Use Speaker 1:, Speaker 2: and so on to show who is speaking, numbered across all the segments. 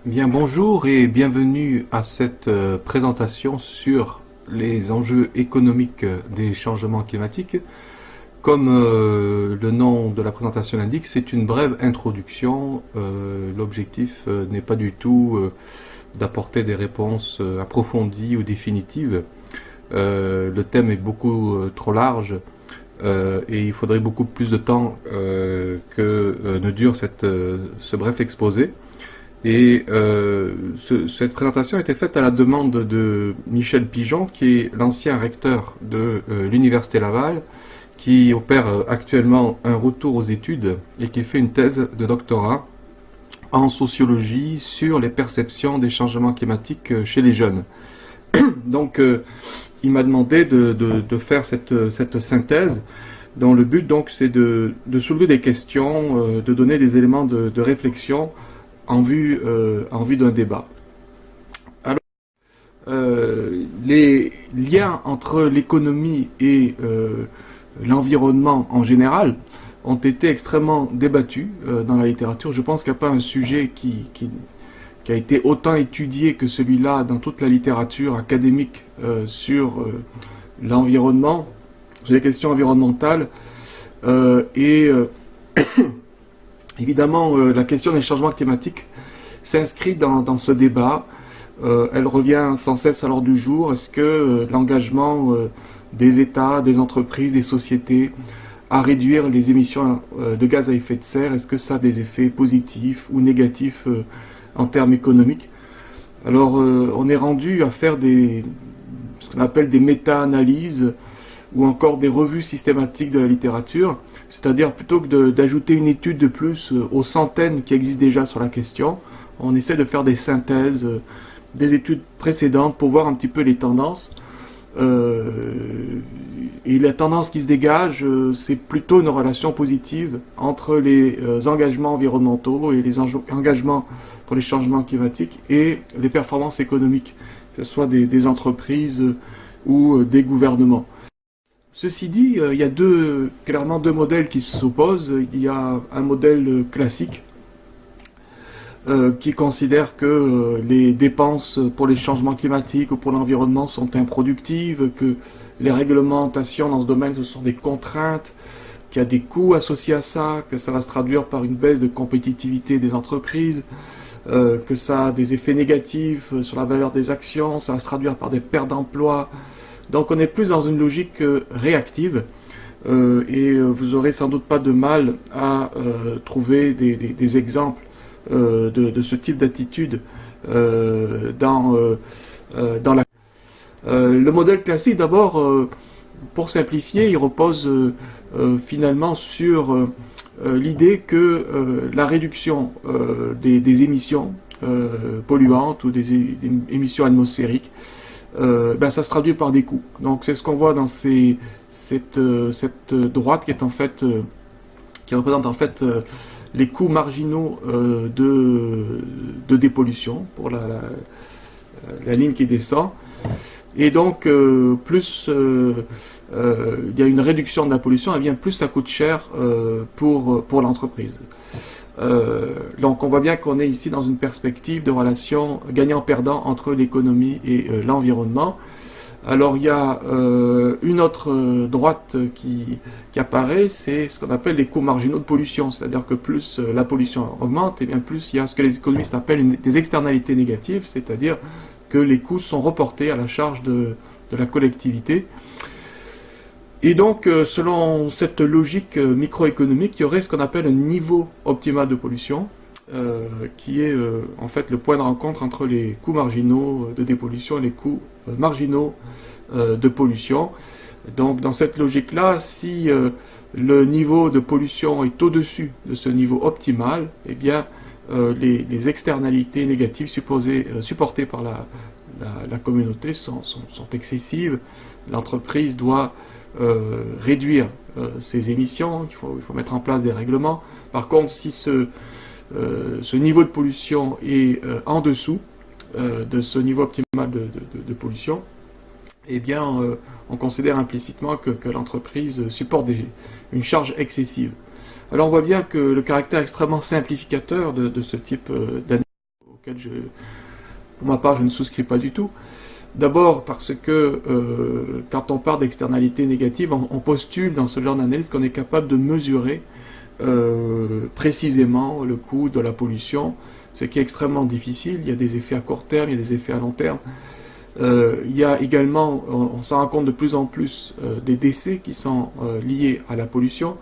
Speaker 1: Bien, bonjour et bienvenue à cette présentation sur les enjeux économiques des changements climatiques. Comme le nom de la présentation l'indique, c'est une brève introduction. L'objectif n'est pas du tout d'apporter des réponses approfondies ou définitives. Le thème est beaucoup trop large et il faudrait beaucoup plus de temps que ne dure ce bref exposé. Et cette présentation a été faite à la demande de Michel Pigeon, qui est l'ancien recteur de l'Université Laval, qui opère actuellement un retour aux études et qui fait une thèse de doctorat en sociologie sur les perceptions des changements climatiques chez les jeunes. Donc il m'a demandé de faire cette synthèse, dont le but donc c'est de soulever des questions, de donner des éléments de réflexion en vue d'un débat. Alors, les liens entre l'économie et l'environnement en général ont été extrêmement débattus dans la littérature. Je pense qu'il n'y a pas un sujet qui a été autant étudié que celui-là dans toute la littérature académique sur l'environnement, sur les questions environnementales. Évidemment, la question des changements climatiques s'inscrit dans ce débat. Elle revient sans cesse à l'ordre du jour. Est-ce que l'engagement des États, des entreprises, des sociétés à réduire les émissions de gaz à effet de serre, est-ce que ça a des effets positifs ou négatifs en termes économiques? Alors, on est rendu à faire ce qu'on appelle des méta-analyses ou encore des revues systématiques de la littérature, c'est-à-dire plutôt que d'ajouter une étude de plus aux centaines qui existent déjà sur la question, on essaie de faire des synthèses des études précédentes pour voir un petit peu les tendances. Et la tendance qui se dégage, c'est plutôt une relation positive entre les engagements environnementaux et les engagements pour les changements climatiques et les performances économiques, que ce soit des entreprises ou des gouvernements. Ceci dit, il y a clairement deux modèles qui s'opposent. Il y a un modèle classique qui considère que les dépenses pour les changements climatiques ou pour l'environnement sont improductives, que les réglementations dans ce domaine ce sont des contraintes, qu'il y a des coûts associés à ça, que ça va se traduire par une baisse de compétitivité des entreprises, que ça a des effets négatifs sur la valeur des actions, ça va se traduire par des pertes d'emplois. Donc on est plus dans une logique réactive et vous aurez sans doute pas de mal à trouver des exemples de ce type d'attitude dans la... Le modèle classique, d'abord, pour simplifier, il repose finalement sur l'idée que la réduction des émissions polluantes ou des émissions atmosphériques, ça se traduit par des coûts. Donc c'est ce qu'on voit dans cette droite qui est en fait qui représente en fait les coûts marginaux de dépollution pour la ligne qui descend. Et donc plus il y a une réduction de la pollution, et bien plus ça coûte cher pour l'entreprise. Donc on voit bien qu'on est ici dans une perspective de relation gagnant-perdant entre l'économie et l'environnement. Alors il y a une autre droite qui apparaît, c'est ce qu'on appelle les coûts marginaux de pollution, c'est-à-dire que plus la pollution augmente, et bien plus il y a ce que les économistes appellent des externalités négatives, c'est-à-dire que les coûts sont reportés à la charge de la collectivité. Et donc, selon cette logique microéconomique, il y aurait ce qu'on appelle un niveau optimal de pollution, qui est en fait le point de rencontre entre les coûts marginaux de dépollution et les coûts marginaux de pollution. Donc, dans cette logique-là, si le niveau de pollution est au-dessus de ce niveau optimal, eh bien, les externalités négatives supportées par la communauté sont excessives. L'entreprise doit réduire ses émissions, il faut mettre en place des règlements. Par contre, si ce niveau de pollution est en dessous de ce niveau optimal de pollution, eh bien, on considère implicitement que l'entreprise supporte une charge excessive. Alors on voit bien que le caractère extrêmement simplificateur de ce type d'analyse auquel pour ma part, je ne souscris pas du tout. D'abord parce que quand on parle d'externalités négatives, on postule dans ce genre d'analyse qu'on est capable de mesurer précisément le coût de la pollution, ce qui est extrêmement difficile. Il y a des effets à court terme, il y a des effets à long terme. Il y a également, on s'en rend compte de plus en plus, des décès qui sont liés à la pollution.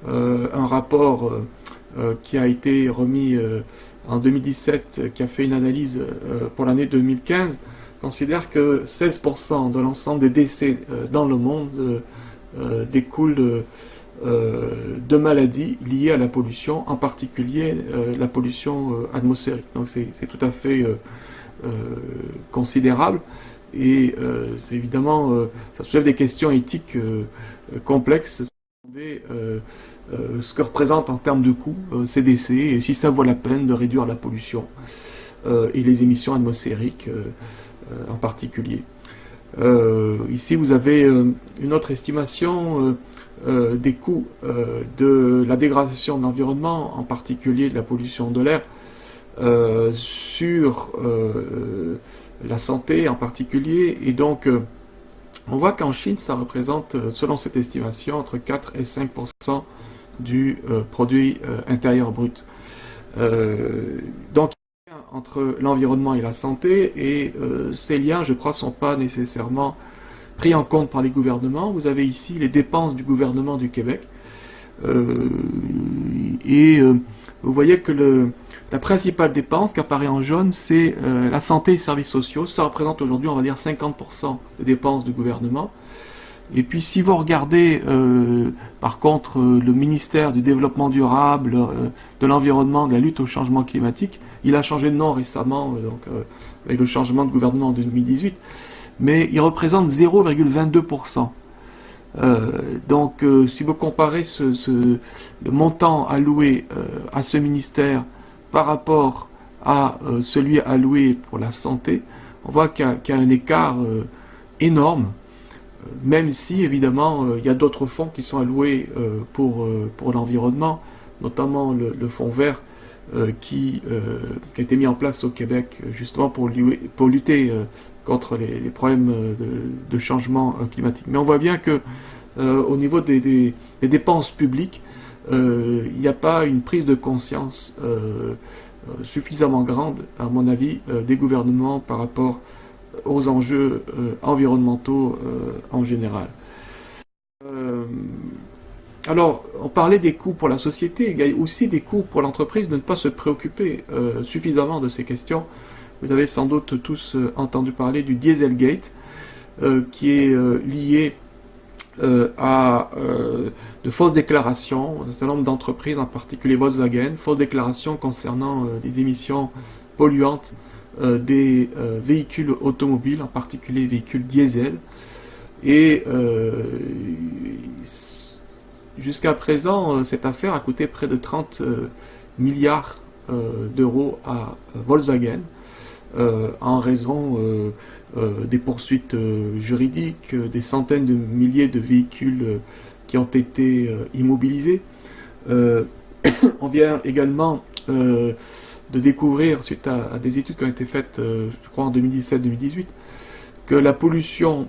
Speaker 1: Un rapport qui a été remis en 2017, qui a fait une analyse pour l'année 2015, considère que 16% de l'ensemble des décès dans le monde découlent de maladies liées à la pollution, en particulier la pollution atmosphérique. Donc c'est tout à fait considérable, et c'est évidemment, ça soulève des questions éthiques complexes, ce que représente en termes de coûts ces décès, et si ça vaut la peine de réduire la pollution et les émissions atmosphériques en particulier. Ici vous avez une autre estimation des coûts de la dégradation de l'environnement, en particulier de la pollution de l'air, sur la santé en particulier, et donc on voit qu'en Chine ça représente, selon cette estimation, entre 4 et 5% du produit intérieur brut. Donc il y a un lien entre l'environnement et la santé, et ces liens, je crois, ne sont pas nécessairement pris en compte par les gouvernements. Vous avez ici les dépenses du gouvernement du Québec, et vous voyez que la principale dépense qui apparaît en jaune, c'est la santé et services sociaux. Ça représente aujourd'hui, on va dire, 50% des dépenses du gouvernement. Et puis si vous regardez par contre le ministère du développement durable, de l'environnement, de la lutte au changement climatique, il a changé de nom récemment, avec le changement de gouvernement en 2018, mais il représente 0,22%. Donc si vous comparez le montant alloué à ce ministère par rapport à celui alloué pour la santé, on voit qu'il y a un écart énorme, même si évidemment il y a d'autres fonds qui sont alloués pour l'environnement, notamment le fonds vert qui a été mis en place au Québec justement pour lutter contre les problèmes de changement climatique. Mais on voit bien que au niveau des dépenses publiques, il n'y a pas une prise de conscience suffisamment grande, à mon avis, des gouvernements par rapport aux enjeux environnementaux en général. Alors, on parlait des coûts pour la société, il y a aussi des coûts pour l'entreprise de ne pas se préoccuper suffisamment de ces questions. Vous avez sans doute tous entendu parler du Dieselgate, qui est lié à de fausses déclarations d'un certain nombre d'entreprises, en particulier Volkswagen, fausses déclarations concernant les émissions polluantes des véhicules automobiles, en particulier véhicules diesel. Et jusqu'à présent, cette affaire a coûté près de 30 milliards d'euros à Volkswagen, en raison des poursuites juridiques, des centaines de milliers de véhicules qui ont été immobilisés. On vient également de découvrir, suite à des études qui ont été faites, je crois en 2017-2018, que la pollution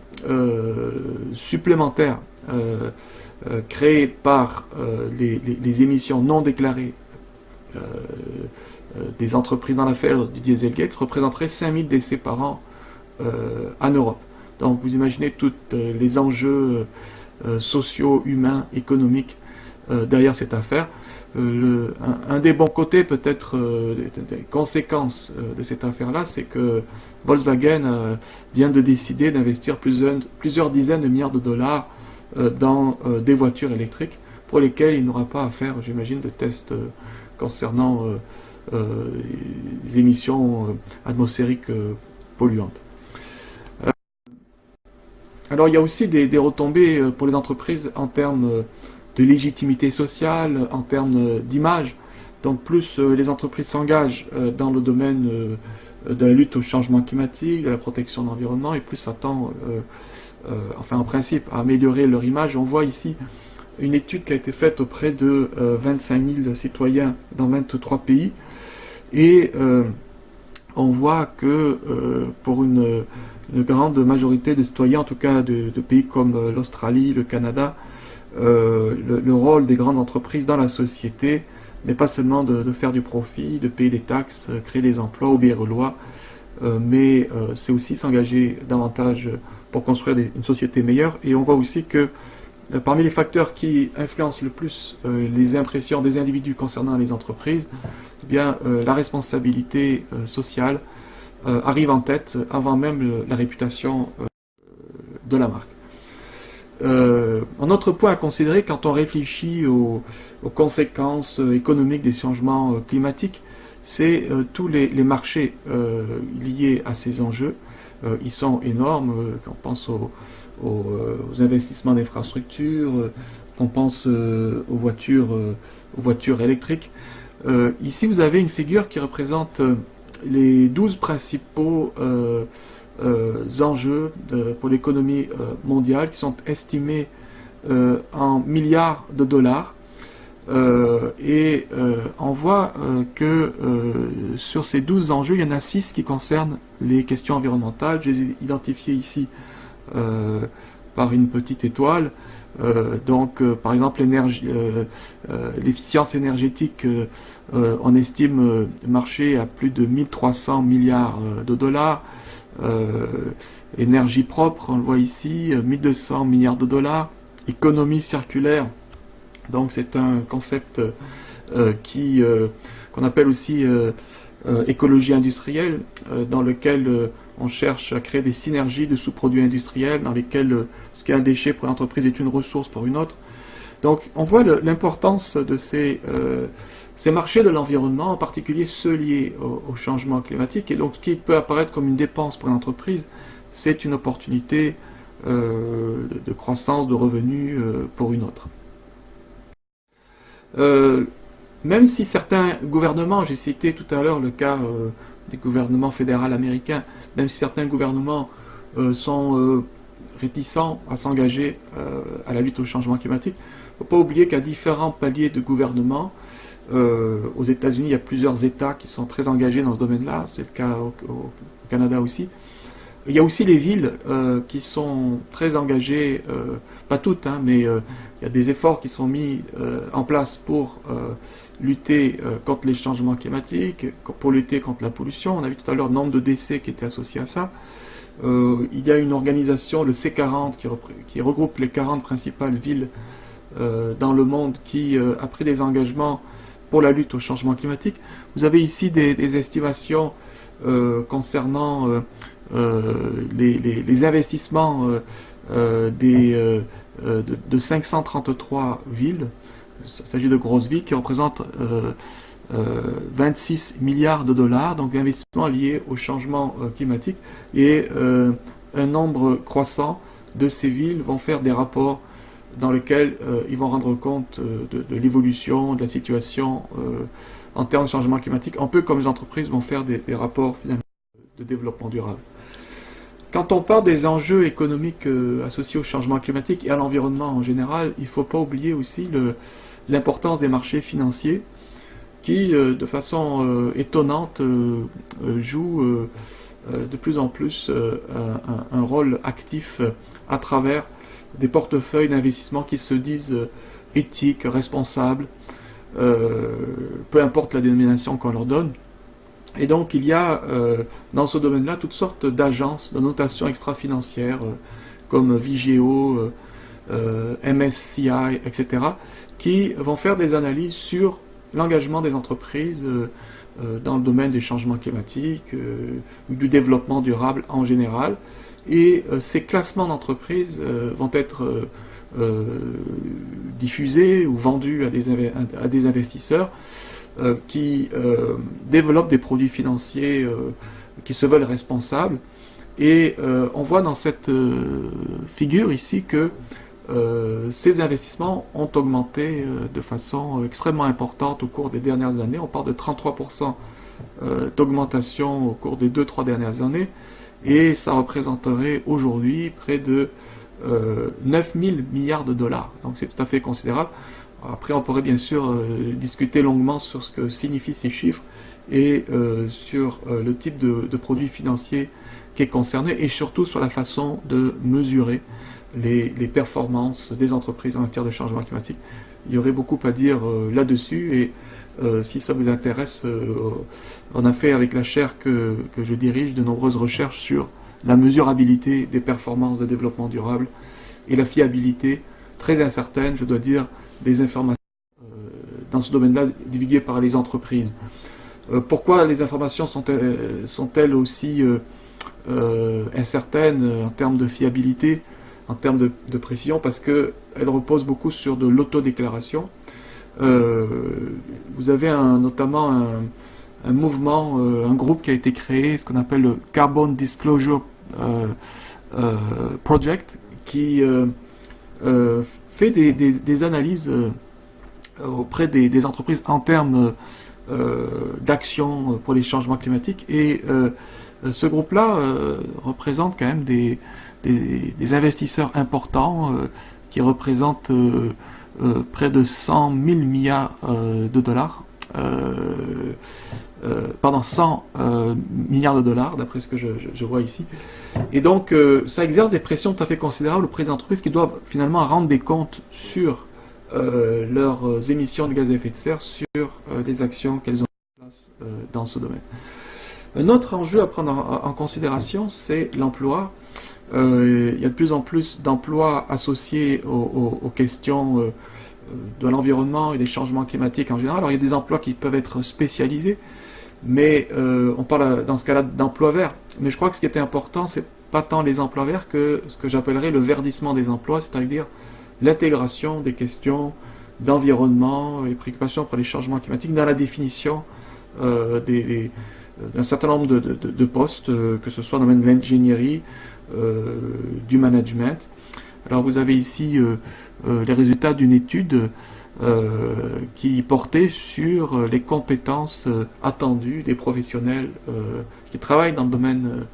Speaker 1: supplémentaire créée par les émissions non déclarées des entreprises dans l'affaire du Dieselgate représenterait 5000 décès par an en Europe. Donc vous imaginez tous les enjeux sociaux, humains, économiques derrière cette affaire. Un des bons côtés, peut-être, des conséquences de cette affaire-là, c'est que Volkswagen vient de décider d'investir plusieurs dizaines de milliards de dollars dans des voitures électriques pour lesquelles il n'aura pas à faire, j'imagine, de tests concernant les émissions atmosphériques polluantes. Alors il y a aussi des retombées pour les entreprises en termes de légitimité sociale, en termes d'image. Donc plus les entreprises s'engagent dans le domaine de la lutte au changement climatique, de la protection de l'environnement, et plus ça tend, enfin en principe, à améliorer leur image. On voit ici une étude qui a été faite auprès de 25 000 citoyens dans 23 pays, et on voit que pour une grande majorité de citoyens, en tout cas de pays comme l'Australie, le Canada, le rôle des grandes entreprises dans la société n'est pas seulement de faire du profit, de payer des taxes, créer des emplois, obéir aux lois, mais c'est aussi s'engager davantage pour construire une société meilleure. Et on voit aussi que parmi les facteurs qui influencent le plus les impressions des individus concernant les entreprises, eh bien, la responsabilité sociale arrive en tête avant même la réputation de la marque. Un autre point à considérer quand on réfléchit aux conséquences économiques des changements climatiques, c'est tous les marchés liés à ces enjeux. Ils sont énormes, quand on pense aux investissements d'infrastructures, qu'on pense aux voitures électriques. Ici, vous avez une figure qui représente les 12 principaux enjeux pour l'économie mondiale qui sont estimés en milliards de dollars. On voit que sur ces 12 enjeux, il y en a 6 qui concernent les questions environnementales. Je les ai identifiés ici par une petite étoile. Par exemple, l'efficience énergétique, on estime marcher à plus de 1300 milliards de dollars. Énergie propre, on le voit ici, 1200 milliards de dollars. Économie circulaire, donc c'est un concept qu'on appelle aussi écologie industrielle, dans lequel on cherche à créer des synergies de sous-produits industriels dans lesquels ce qui est un déchet pour l'entreprise est une ressource pour une autre. Donc on voit l'importance de ces marchés de l'environnement, en particulier ceux liés au changement climatique, et donc ce qui peut apparaître comme une dépense pour une entreprise, c'est une opportunité de croissance, de revenus pour une autre. Même si certains gouvernements, j'ai cité tout à l'heure le cas du gouvernement fédéral américain, même si certains gouvernements sont réticents à s'engager à la lutte au changement climatique, il ne faut pas oublier qu'à différents paliers de gouvernement, aux États-Unis, il y a plusieurs États qui sont très engagés dans ce domaine-là, c'est le cas au Canada aussi. Il y a aussi les villes qui sont très engagées, pas toutes, hein, mais il y a des efforts qui sont mis en place pour lutter contre les changements climatiques, pour lutter contre la pollution. On a vu tout à l'heure le nombre de décès qui étaient associés à ça. Il y a une organisation, le C40, qui regroupe les 40 principales villes dans le monde, qui a pris des engagements pour la lutte au changement climatique. Vous avez ici des estimations concernant les investissements de 533 villes. Il s'agit de grosses villes qui représentent 26 milliards de dollars, donc d'investissements liés au changement climatique. Et un nombre croissant de ces villes vont faire des rapports dans lesquels ils vont rendre compte de l'évolution, de la situation en termes de changement climatique, un peu comme les entreprises vont faire des rapports finalement de développement durable. Quand on parle des enjeux économiques associés au changement climatique et à l'environnement en général, il ne faut pas oublier aussi l'importance des marchés financiers qui, de façon étonnante, jouent de plus en plus un rôle actif à travers des portefeuilles d'investissement qui se disent éthiques, responsables, peu importe la dénomination qu'on leur donne. Et donc il y a dans ce domaine-là toutes sortes d'agences de notation extra-financière comme Vigeo, MSCI, etc., qui vont faire des analyses sur l'engagement des entreprises dans le domaine des changements climatiques, du développement durable en général. Et ces classements d'entreprises vont être diffusés ou vendus à des investisseurs qui développent des produits financiers qui se veulent responsables. Et on voit dans cette figure ici que ces investissements ont augmenté de façon extrêmement importante au cours des dernières années. On parle de 33% d'augmentation au cours des 2-3 dernières années. Et ça représenterait aujourd'hui près de 9 000 milliards de dollars. Donc c'est tout à fait considérable. Après, on pourrait bien sûr discuter longuement sur ce que signifient ces chiffres et sur le type de produit financier qui est concerné et surtout sur la façon de mesurer les performances des entreprises en matière de changement climatique. Il y aurait beaucoup à dire là-dessus et si ça vous intéresse, on a fait avec la chaire que je dirige de nombreuses recherches sur la mesurabilité des performances de développement durable et la fiabilité très incertaine, je dois dire, des informations dans ce domaine-là divulguées par les entreprises. Pourquoi les informations sont-elles aussi incertaines en termes de fiabilité, en termes de précision? Parce qu'elles reposent beaucoup sur de l'autodéclaration. Vous avez notamment un mouvement, un groupe qui a été créé, ce qu'on appelle le Carbon Disclosure Project, qui fait des analyses auprès des entreprises en termes d'action pour les changements climatiques. Et ce groupe-là représente quand même des investisseurs importants qui représentent près de 100 000 milliards de dollars. Pardon, 100 milliards de dollars, d'après ce que je vois ici. Et donc, ça exerce des pressions tout à fait considérables auprès des entreprises qui doivent finalement rendre des comptes sur leurs émissions de gaz à effet de serre, sur les actions qu'elles ont en place dans ce domaine. Un autre enjeu à prendre en considération, c'est l'emploi. Il y a de plus en plus d'emplois associés aux questions de l'environnement et des changements climatiques en général. Alors il y a des emplois qui peuvent être spécialisés, mais on parle dans ce cas-là d'emplois verts. Mais je crois que ce qui était important, c'est pas tant les emplois verts que ce que j'appellerais le verdissement des emplois, c'est-à-dire l'intégration des questions d'environnement et préoccupations pour les changements climatiques dans la définition d'un certain nombre de postes, que ce soit dans le domaine de l'ingénierie, du management. Alors vous avez ici les résultats d'une étude qui portait sur les compétences attendues des professionnels qui travaillent dans le domaine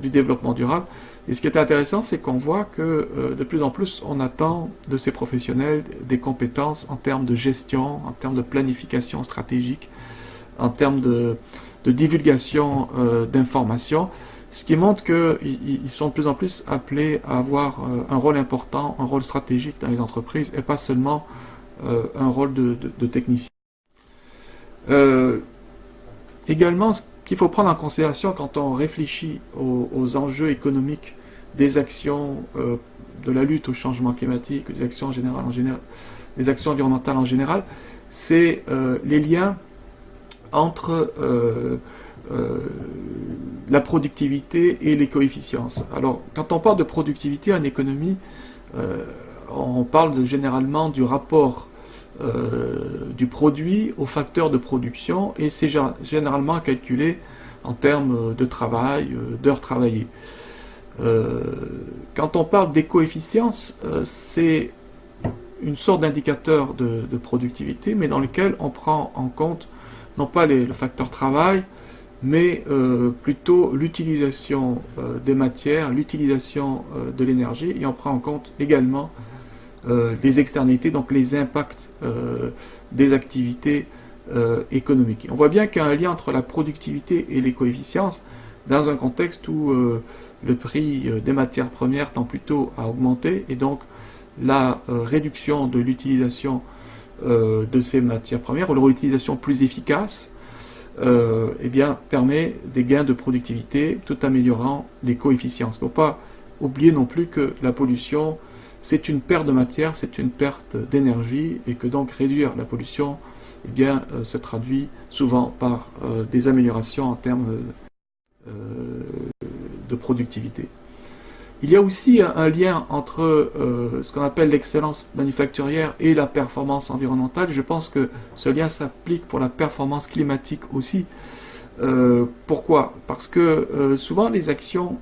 Speaker 1: du développement durable. Et ce qui est intéressant, c'est qu'on voit que de plus en plus, on attend de ces professionnels des compétences en termes de gestion, en termes de planification stratégique, en termes de divulgation d'informations, ce qui montre qu'ils sont de plus en plus appelés à avoir un rôle important, un rôle stratégique dans les entreprises et pas seulement un rôle de technicien. Également, ce qu'il faut prendre en considération quand on réfléchit aux enjeux économiques des actions de la lutte au changement climatique, des actions des actions environnementales en général, c'est les liens entre la productivité et les coefficiences. Alors, quand on parle de productivité en économie, on parle généralement du rapport du produit au facteur de production et c'est généralement calculé en termes de travail, d'heures travaillées. Quand on parle des coefficiences, c'est une sorte d'indicateur de productivité, mais dans lequel on prend en compte non pas le facteur travail, mais plutôt l'utilisation des matières, l'utilisation de l'énergie, et on prend en compte également les externalités, donc les impacts des activités économiques. On voit bien qu'il y a un lien entre la productivité et les coefficiences dans un contexte où le prix des matières premières tend plutôt à augmenter et donc la réduction de l'utilisation de ces matières premières ou leur utilisation plus efficace eh bien, permet des gains de productivité tout améliorant les coefficients. Il ne faut pas oublier non plus que la pollution c'est une perte de matière, c'est une perte d'énergie et que donc réduire la pollution eh bien, se traduit souvent par des améliorations en termes de productivité. Il y a aussi un lien entre ce qu'on appelle l'excellence manufacturière et la performance environnementale. Je pense que ce lien s'applique pour la performance climatique aussi. Pourquoi? Parce que souvent les actions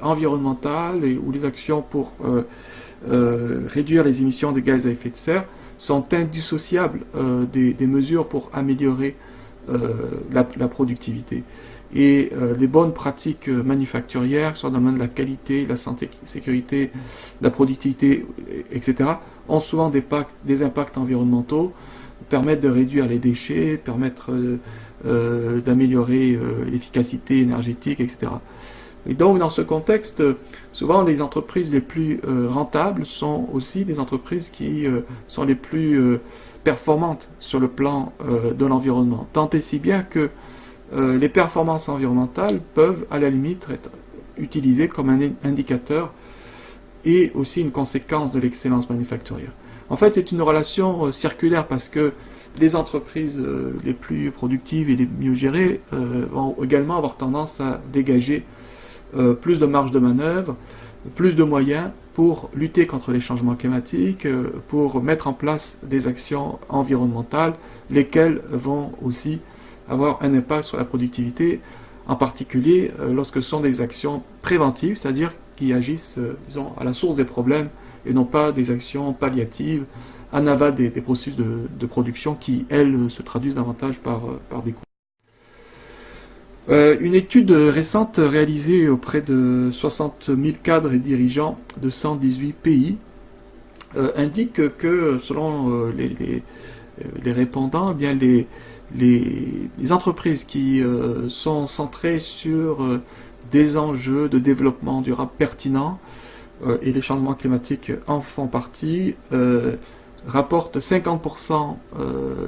Speaker 1: environnementales ou les actions pour réduire les émissions de gaz à effet de serre sont indissociables des mesures pour améliorer la productivité. Et les bonnes pratiques manufacturières, soit dans le domaine de la qualité, la santé, sécurité, la productivité, etc., ont souvent des impacts environnementaux, permettent de réduire les déchets, permettent d'améliorer l'efficacité énergétique, etc. Et donc, dans ce contexte, souvent les entreprises les plus rentables sont aussi des entreprises qui sont les plus performantes sur le plan de l'environnement. Tant et si bien que les performances environnementales peuvent, à la limite, être utilisées comme un indicateur et aussi une conséquence de l'excellence manufacturière. En fait, c'est une relation circulaire parce que les entreprises les plus productives et les mieux gérées vont également avoir tendance à dégager plus de marge de manœuvre, plus de moyens pour lutter contre les changements climatiques, pour mettre en place des actions environnementales, lesquelles vont aussi avoir un impact sur la productivité, en particulier lorsque ce sont des actions préventives, c'est-à-dire qui agissent, disons, à la source des problèmes et non pas des actions palliatives en aval des processus de production qui, elles, se traduisent davantage par des coûts. Une étude récente réalisée auprès de 60 000 cadres et dirigeants de 118 pays indique que, selon les répondants, eh bien les entreprises qui sont centrées sur des enjeux de développement durable pertinents, et les changements climatiques en font partie, rapportent 50%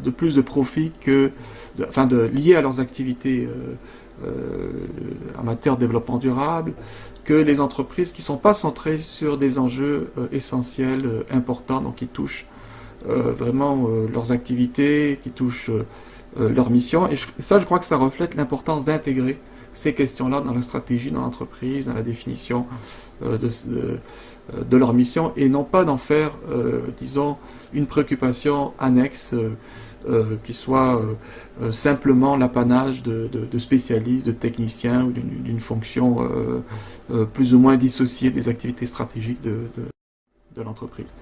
Speaker 1: de plus de profits liés à leurs activités en matière de développement durable que les entreprises qui ne sont pas centrées sur des enjeux essentiels, importants, donc qui touchent vraiment leurs activités, qui touchent leur mission. Et ça, je crois que ça reflète l'importance d'intégrer ces questions-là dans la stratégie, dans l'entreprise, dans la définition de leur mission, et non pas d'en faire, disons, une préoccupation annexe qui soit simplement l'apanage de spécialistes, de techniciens, ou d'une fonction plus ou moins dissociée des activités stratégiques de l'entreprise.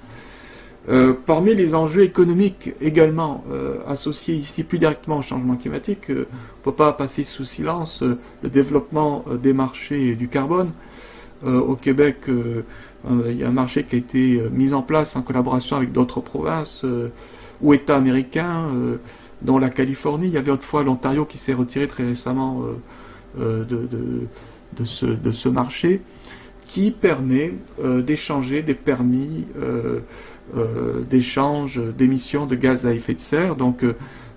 Speaker 1: Parmi les enjeux économiques également associés ici plus directement au changement climatique, on ne peut pas passer sous silence le développement des marchés du carbone. Au Québec, il y a un marché qui a été mis en place en collaboration avec d'autres provinces ou États américains, dont la Californie. Il y avait autrefois l'Ontario qui s'est retiré très récemment de ce marché, qui permet d'échanger des permis d'échange d'émissions de gaz à effet de serre. Donc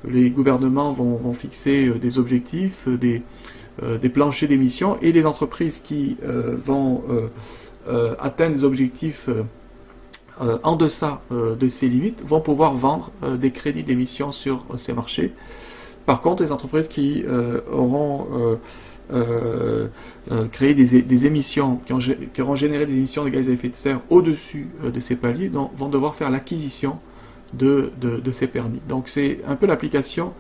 Speaker 1: les gouvernements vont fixer des objectifs, des planchers d'émissions, et les entreprises qui vont atteindre des objectifs en deçà de ces limites vont pouvoir vendre des crédits d'émission sur ces marchés. Par contre, les entreprises qui auront créé des émissions, qui auront généré des émissions de gaz à effet de serre au-dessus de ces paliers, vont devoir faire l'acquisition de ces permis. Donc c'est un peu l'application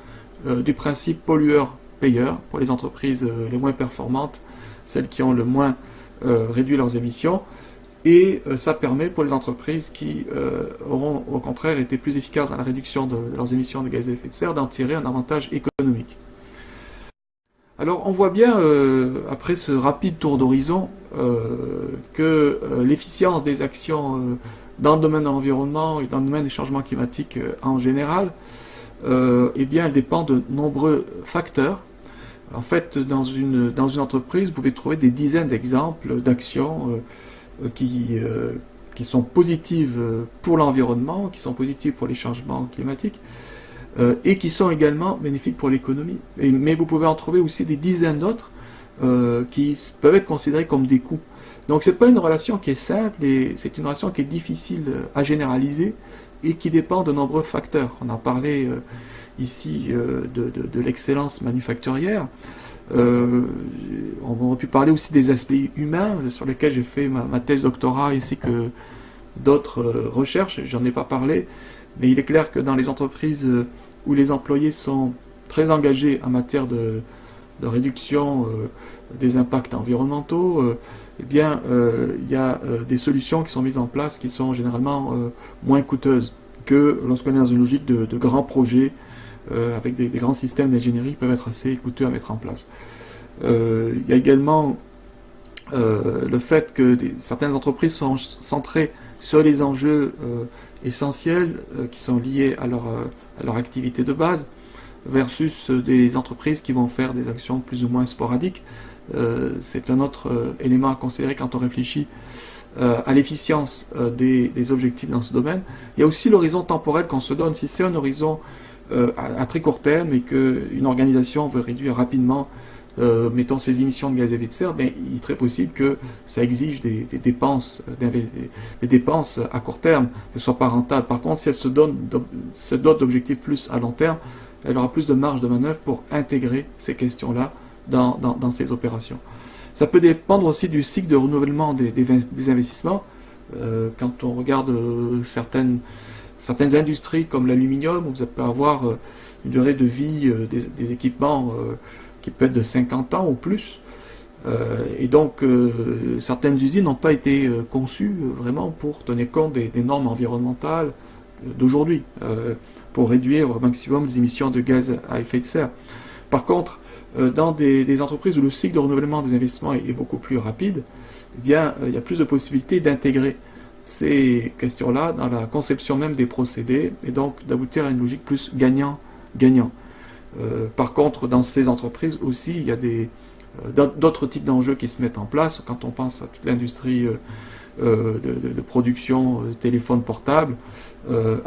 Speaker 1: du principe pollueur-payeur pour les entreprises les moins performantes, celles qui ont le moins réduit leurs émissions, et ça permet pour les entreprises qui auront au contraire été plus efficaces dans la réduction de leurs émissions de gaz à effet de serre d'en tirer un avantage économique. Alors on voit bien, après ce rapide tour d'horizon, que l'efficience des actions dans le domaine de l'environnement et dans le domaine des changements climatiques en général, eh bien, elle dépend de nombreux facteurs. En fait, dans une entreprise, vous pouvez trouver des dizaines d'exemples d'actions qui sont positives pour l'environnement, qui sont positives pour les changements climatiques, et qui sont également bénéfiques pour l'économie. Mais vous pouvez en trouver aussi des dizaines d'autres qui peuvent être considérés comme des coûts. Donc c'est pas une relation qui est simple, et c'est une relation qui est difficile à généraliser et qui dépend de nombreux facteurs. On a parlé ici de l'excellence manufacturière. On aurait pu parler aussi des aspects humains sur lesquels j'ai fait ma thèse doctorat ainsi que d'autres recherches. J'en ai pas parlé, mais il est clair que dans les entreprises où les employés sont très engagés en matière de réduction des impacts environnementaux, eh bien, il y a des solutions qui sont mises en place qui sont généralement moins coûteuses que lorsqu'on est dans une logique de grands projets avec des grands systèmes d'ingénierie qui peuvent être assez coûteux à mettre en place. Il y a également le fait que certaines entreprises sont centrées sur les enjeux essentiels qui sont liés à leur activité de base, versus des entreprises qui vont faire des actions plus ou moins sporadiques. C'est un autre élément à considérer quand on réfléchit à l'efficience des objectifs dans ce domaine. Il y a aussi l'horizon temporel qu'on se donne. Si c'est un horizon à très court terme et qu'une organisation veut réduire rapidement mettons ses émissions de gaz à effet de serre, ben, il est très possible que ça exige des dépenses à court terme, que ce soit pas rentable. Par contre, si elle se dote d'objectifs plus à long terme, elle aura plus de marge de manœuvre pour intégrer ces questions-là dans ses opérations. Ça peut dépendre aussi du cycle de renouvellement des investissements. Quand on regarde certaines industries comme l'aluminium, où vous pouvez avoir une durée de vie des équipements qui peut être de 50 ans ou plus. Et donc, certaines usines n'ont pas été conçues vraiment pour tenir compte des normes environnementales d'aujourd'hui, pour réduire au maximum les émissions de gaz à effet de serre. Par contre, dans des entreprises où le cycle de renouvellement des investissements est beaucoup plus rapide, eh bien, il y a plus de possibilités d'intégrer ces questions-là dans la conception même des procédés et donc d'aboutir à une logique plus gagnant-gagnant. Par contre, dans ces entreprises aussi, il y a d'autres types d'enjeux qui se mettent en place. Quand on pense à toute l'industrie de production de téléphones portables,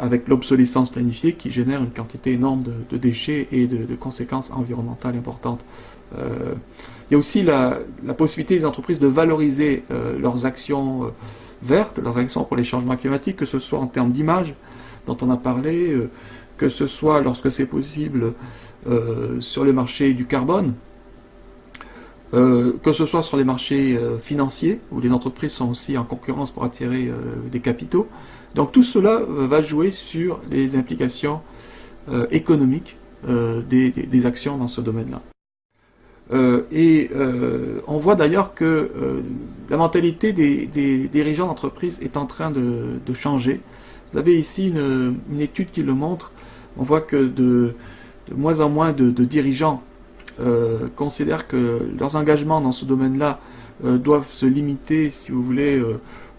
Speaker 1: avec l'obsolescence planifiée qui génère une quantité énorme de déchets et de conséquences environnementales importantes. Il y a aussi la possibilité des entreprises de valoriser leurs actions vertes, leurs actions pour les changements climatiques, que ce soit en termes d'image, dont on a parlé, que ce soit lorsque c'est possible sur le marché du carbone, que ce soit sur les marchés financiers, où les entreprises sont aussi en concurrence pour attirer des capitaux. Donc tout cela va jouer sur les implications économiques des actions dans ce domaine-là. On voit d'ailleurs que la mentalité des dirigeants d'entreprise est en train de changer. Vous avez ici une étude qui le montre. On voit que de moins en moins de dirigeants considèrent que leurs engagements dans ce domaine-là doivent se limiter, si vous voulez,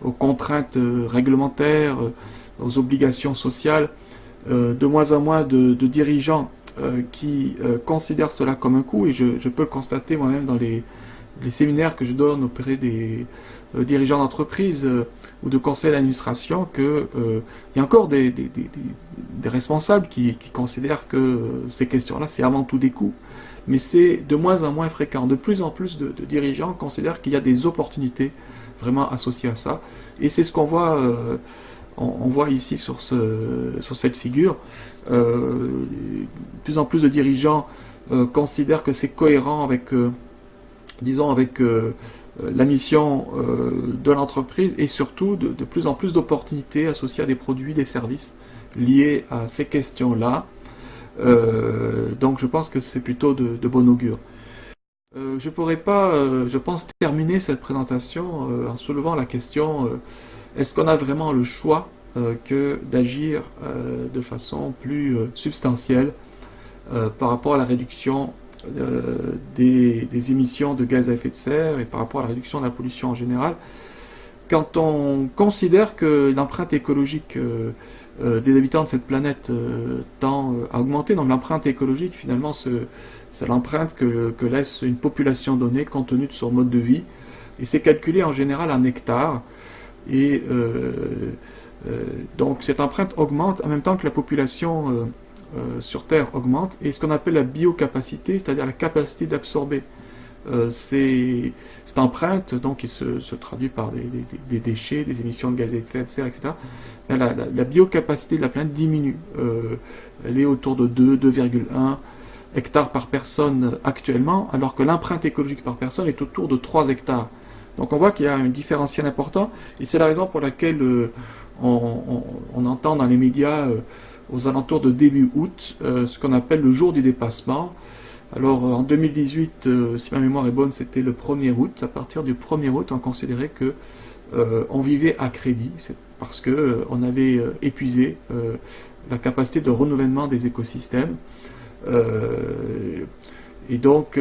Speaker 1: aux contraintes réglementaires, aux obligations sociales. De moins en moins de dirigeants qui considèrent cela comme un coût, et je peux le constater moi-même dans les séminaires que je donne auprès des dirigeants d'entreprise ou de conseils d'administration, qu'il y a encore des responsables qui considèrent que ces questions-là, c'est avant tout des coûts. Mais c'est de moins en moins fréquent. De plus en plus de dirigeants considèrent qu'il y a des opportunités vraiment associées à ça. Et c'est ce qu'on voit, on voit ici sur cette figure. De plus en plus de dirigeants considèrent que c'est cohérent avec, disons, avec la mission de l'entreprise, et surtout de plus en plus d'opportunités associées à des produits, des services liés à ces questions-là. Donc je pense que c'est plutôt de bon augure. Je ne pourrais pas, je pense, terminer cette présentation en soulevant la question, est-ce qu'on a vraiment le choix que d'agir de façon plus substantielle par rapport à la réduction des émissions de gaz à effet de serre et par rapport à la réduction de la pollution en général, quand on considère que l'empreinte écologique des habitants de cette planète tend à augmenter. Donc l'empreinte écologique, finalement, c'est l'empreinte que laisse une population donnée compte tenu de son mode de vie. Et c'est calculé en général en hectares. Et donc cette empreinte augmente en même temps que la population sur Terre augmente. Et ce qu'on appelle la biocapacité, c'est-à-dire la capacité d'absorber cette empreinte, donc qui se traduit par des déchets, des émissions de gaz à effet de serre, etc. La biocapacité de la planète diminue. Elle est autour de 2,1 hectares par personne actuellement, alors que l'empreinte écologique par personne est autour de 3 hectares. Donc on voit qu'il y a un différentiel important, et c'est la raison pour laquelle on entend dans les médias aux alentours de début août ce qu'on appelle le jour du dépassement. Alors en 2018, si ma mémoire est bonne, c'était le 1er août. À partir du 1er août, on considérait que on vivait à crédit, c'est parce que on avait épuisé la capacité de renouvellement des écosystèmes. Et donc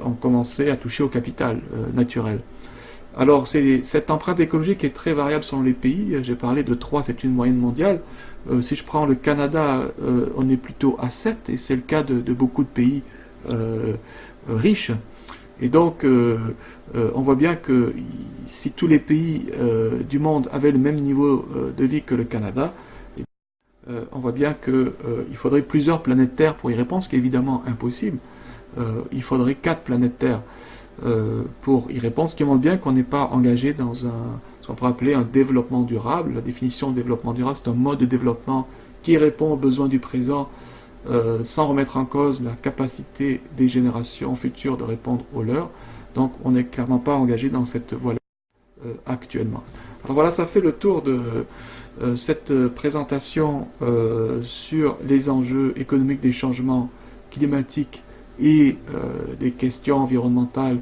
Speaker 1: on commençait à toucher au capital naturel. Alors, cette empreinte écologique est très variable selon les pays. J'ai parlé de 3, c'est une moyenne mondiale. Si je prends le Canada, on est plutôt à 7, et c'est le cas de beaucoup de pays riches. Et donc, on voit bien que si tous les pays du monde avaient le même niveau de vie que le Canada, on voit bien qu'il faudrait plusieurs planètes Terre pour y répondre, ce qui est évidemment impossible. Il faudrait 4 planètes Terre pour y répondre, ce qui montre bien qu'on n'est pas engagé dans ce qu'on pourrait appeler un développement durable. La définition de développement durable, c'est un mode de développement qui répond aux besoins du présent sans remettre en cause la capacité des générations futures de répondre aux leurs. Donc on n'est clairement pas engagé dans cette voie-là actuellement. Alors voilà, ça fait le tour de cette présentation sur les enjeux économiques des changements climatiques et des questions environnementales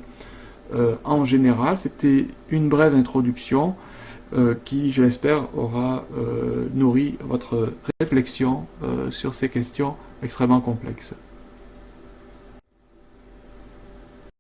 Speaker 1: en général. C'était une brève introduction qui, je l'espère, aura nourri votre réflexion sur ces questions extrêmement complexes.